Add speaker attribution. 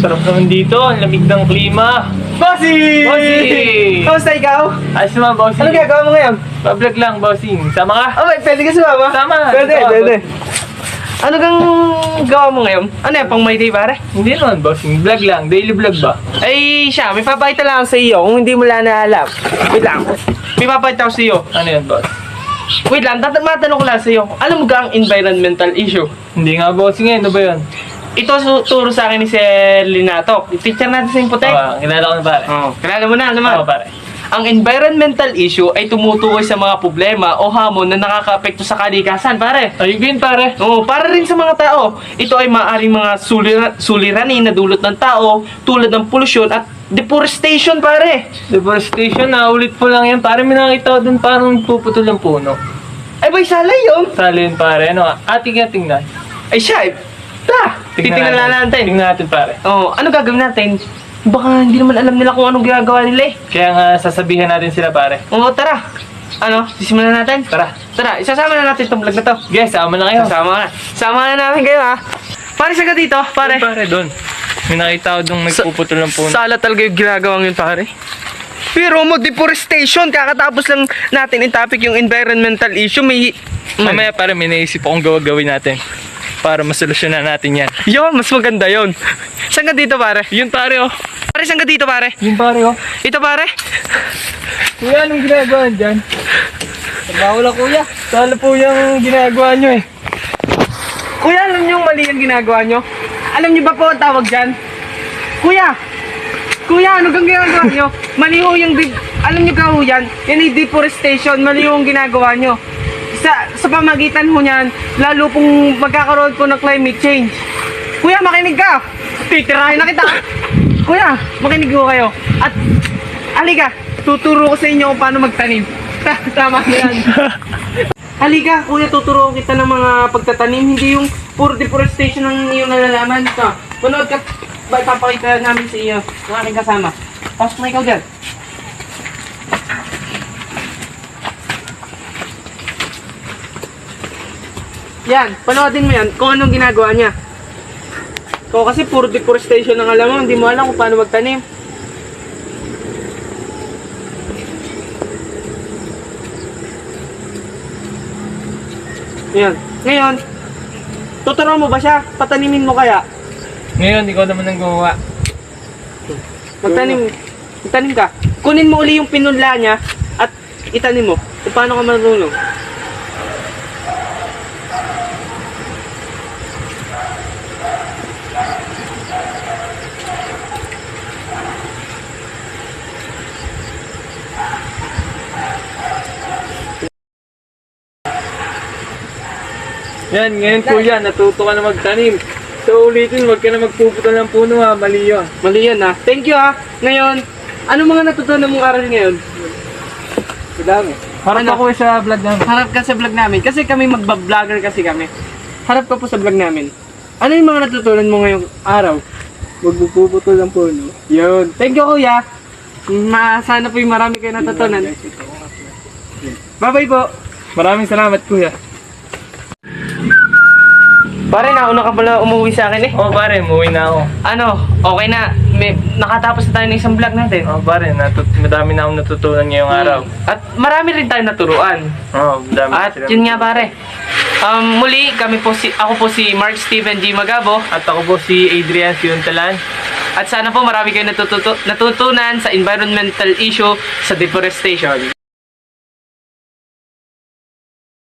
Speaker 1: Sarap naman dito, ang lamig ng klima.
Speaker 2: Bossing!
Speaker 1: Bossing!
Speaker 2: Kamusta ikaw?
Speaker 1: Ayos naman, bossing.
Speaker 2: Ano ginagawa mo ngayon?
Speaker 1: Pa-vlog lang, bossing. Sama ka?
Speaker 2: Okay, pwede ka sumama?
Speaker 1: Sama.
Speaker 2: Pwede,
Speaker 1: Sama,
Speaker 2: pwede. Ano kang gawa mo ngayon? Ano yan, pang my day pare?
Speaker 1: Hindi naman, bossing. Vlog lang. Daily vlog ba?
Speaker 2: Ay, siya, may papakita lang ako sa iyo kung hindi mo lang naalam. Wait lang. May papakita ako sa iyo.
Speaker 1: Ano yan, boss?
Speaker 2: Wait lang, matanong ko lang sa iyo. Alam mo ga ang environmental issue?
Speaker 1: Hindi nga, bossing. Ano ba yun?
Speaker 2: Ito turo sa akin ni Sir Linato. Teacher natin sa Impotek.
Speaker 1: Kilala ko na, pare.
Speaker 2: Oo, kilala mo na naman.
Speaker 1: Oo, pare.
Speaker 2: Ang environmental issue ay tumutukoy sa mga problema o hamon na nakakaapekto sa kalikasan, pare.
Speaker 1: Ayun yun, pare.
Speaker 2: Oo, para rin sa mga tao. Ito ay maaaring mga suliranin na dulot ng tao tulad ng polusyon at deforestation, pare.
Speaker 1: Deforestation, ulit po lang yan. Pare, may nakita ko dun parang puputol ng puno.
Speaker 2: Ay, bay, salay yun.
Speaker 1: Sali yun, pare. Ano? Tingnan.
Speaker 2: Ay, siya, titingnan lang natin.
Speaker 1: Tingnan natin, pare.
Speaker 2: Oo, ano gagawin natin? Baka hindi naman alam nila kung anong ginagawa nila eh.
Speaker 1: Kaya nga, sasabihan natin sila, pare.
Speaker 2: Oo, tara. Ano, sisimulan natin?
Speaker 1: Tara.
Speaker 2: Tara, isasama na natin itong vlog na to.
Speaker 1: Guys, sama na kayo.
Speaker 2: Sama na namin kayo ha. Pare, saan ka dito? Pare.
Speaker 1: Pare, doon. May nakita ko dong nagpuputol ng puno.
Speaker 2: Sala talaga yung ginagawang yun, pare. Pero mo, deforestation. Kakatapos lang natin yung topic yung environmental issue.
Speaker 1: Mamaya, pare, may naisip akong gawin natin. Para masolusyonan natin yan.
Speaker 2: Yun, mas maganda yun. Saan ka dito, pare?
Speaker 1: Yun, pare, oh.
Speaker 2: Pare, saan ka dito, pare?
Speaker 1: Yun, pare, oh.
Speaker 2: Ito, pare?
Speaker 1: Kuya, anong ginagawa dyan?
Speaker 2: Bawal ako, kuya.
Speaker 1: Sala po yung ginagawa nyo, eh.
Speaker 2: Kuya, alam niyo yung mali ang ginagawa nyo? Alam niyo ba po ang tawag dyan? Kuya! Kuya, ano kang ginagawa nyo? Mali ho yung... Alam niyo ka ho yan? Yan ay deforestation. Mali ho yung ginagawa nyo. Sa pamagitan ho niyan, lalo pong magkakaroon po ng climate change. Kuya, makinig ka! Titirahin na kita! Kuya, makinig ho kayo. At, halika, tuturo ko sa inyo kung paano magtanim. Tama na yan. Halika, kuya, tuturo kita ng mga pagtatanim. Hindi yung puro deforestation ang iyong nalalaman. Ito, manood ka. Ipapakita namin sa iyo ng aking kasama. Pasok na ikaw dyan. Yan, panoodin mo yan kung anong ginagawa niya. Kung kasi puro deforestation ang alam mo, hindi mo alam kung paano magtanim. Yan. Ngayon, tuturuan mo ba siya? Patanimin mo kaya?
Speaker 1: Ngayon, ikaw naman ang gumawa.
Speaker 2: Magtanim ka. Kunin mo uli yung pinunla niya at itanim mo. Kung paano ka marunong.
Speaker 1: Yan, ngayon kuya, natuto ka na magtanim. So ulitin, wag ka na magpuputol ng puno, ha. Mali yun.
Speaker 2: Mali yan ha. Thank you ha. Ngayon, ano mga natutunan mong aral ngayon?
Speaker 1: Madami. Harap
Speaker 2: Ano?
Speaker 1: ako sa vlog namin.
Speaker 2: Harap ka sa vlog namin. Kasi kami magbablogger kasi kami. Harap ka po sa vlog namin. Ano yung mga natutunan mo ngayong araw?
Speaker 1: Wag magpuputol ng puno.
Speaker 2: Yun. Thank you kuya. Sana po yung marami kayo natutunan. Bye-bye po.
Speaker 1: Maraming salamat, kuya.
Speaker 2: Pare, nauna ka pala umuwi sa akin eh.
Speaker 1: Oh, pare, umuwi na ako.
Speaker 2: Ano, okay na. Nakatapos na tayo ng isang vlog natin.
Speaker 1: Oh, pare, madami na akong natutunan ngayong araw.
Speaker 2: At marami rin tayo naturuan.
Speaker 1: Oh, madami.
Speaker 2: At yun nga pare. Muli, ako po si Mark Steven G. Magabo.
Speaker 1: At ako po si Adrian Fiuntalan.
Speaker 2: At sana po marami kayo natutunan sa environmental issue sa deforestation.